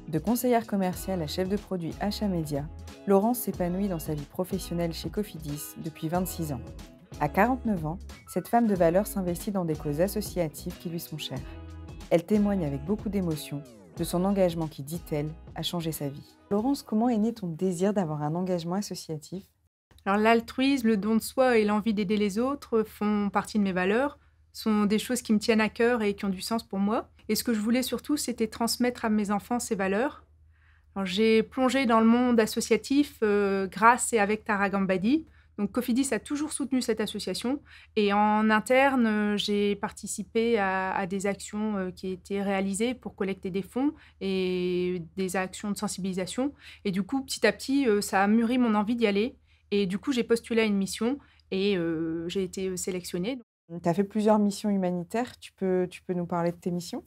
De conseillère commerciale à chef de produit achat média, Laurence s'épanouit dans sa vie professionnelle chez Cofidis depuis 26 ans. À 49 ans, cette femme de valeur s'investit dans des causes associatives qui lui sont chères. Elle témoigne avec beaucoup d'émotion de son engagement qui, dit-elle, a changé sa vie. Laurence, comment est né ton désir d'avoir un engagement associatif? Alors l'altruisme, le don de soi et l'envie d'aider les autres font partie de mes valeurs, sont des choses qui me tiennent à cœur et qui ont du sens pour moi. Et ce que je voulais surtout, c'était transmettre à mes enfants ces valeurs. Alors j'ai plongé dans le monde associatif grâce et avec Tara Gambadi. Donc Cofidis a toujours soutenu cette association et en interne, j'ai participé à des actions qui étaient réalisées pour collecter des fonds et des actions de sensibilisation. Et du coup, petit à petit, ça a mûri mon envie d'y aller. Et du coup, j'ai postulé à une mission et j'ai été sélectionnée. Tu as fait plusieurs missions humanitaires, tu peux nous parler de tes missions?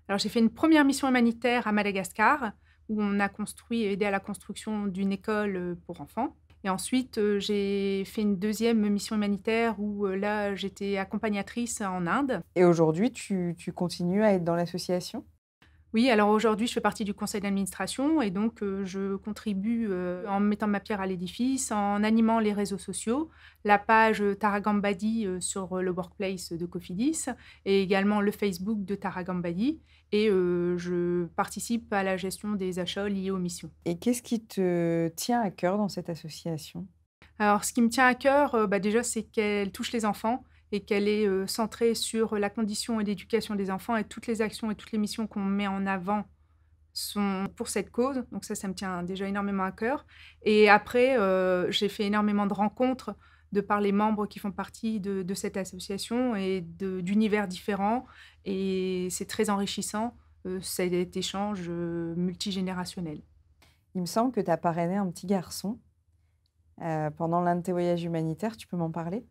Alors j'ai fait une première mission humanitaire à Madagascar, où on a aidé à la construction d'une école, pour enfants. Et ensuite, j'ai fait une deuxième mission humanitaire où, là, j'étais accompagnatrice en Inde. Et aujourd'hui, tu continues à être dans l'association? Oui, alors aujourd'hui, je fais partie du conseil d'administration et donc je contribue, en mettant ma pierre à l'édifice, en animant les réseaux sociaux, la page, Tara Gambadi, sur, le workplace de Cofidis et également le Facebook de Tara Gambadi et je participe à la gestion des achats liés aux missions. Et qu'est-ce qui te tient à cœur dans cette association? Alors ce qui me tient à cœur, déjà, c'est qu'elle touche les enfants et qu'elle est, centrée sur la condition et l'éducation des enfants et toutes les actions et toutes les missions qu'on met en avant sont pour cette cause, donc ça me tient déjà énormément à cœur et après, j'ai fait énormément de rencontres de par les membres qui font partie de cette association et d'univers différents et c'est très enrichissant, cet échange, multigénérationnel. Il me semble que tu as parrainé un petit garçon, pendant l'un de tes voyages humanitaires, tu peux m'en parler?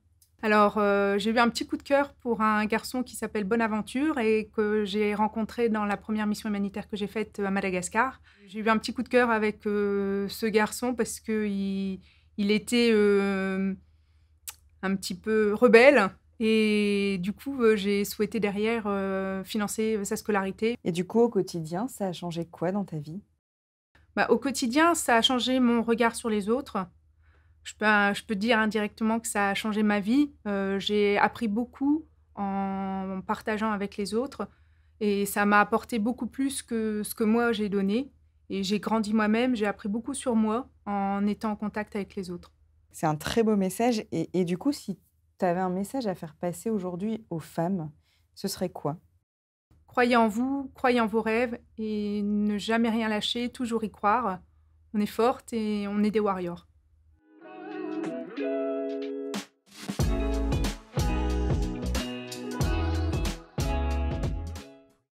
Alors, j'ai eu un petit coup de cœur pour un garçon qui s'appelle Bonaventure et que j'ai rencontré dans la première mission humanitaire que j'ai faite, à Madagascar. J'ai eu un petit coup de cœur avec, ce garçon parce qu'il était, un petit peu rebelle et du coup, j'ai souhaité derrière, financer, sa scolarité. Et du coup, au quotidien, ça a changé quoi dans ta vie? Bah, au quotidien, ça a changé mon regard sur les autres. Je peux dire indirectement que ça a changé ma vie. J'ai appris beaucoup en partageant avec les autres et ça m'a apporté beaucoup plus que ce que moi j'ai donné et j'ai grandi moi-même, j'ai appris beaucoup sur moi en étant en contact avec les autres. C'est un très beau message et du coup, si tu avais un message à faire passer aujourd'hui aux femmes, ce serait quoi? Croyez en vous, croyez en vos rêves et ne jamais rien lâcher, toujours y croire. On est fortes et on est des warriors.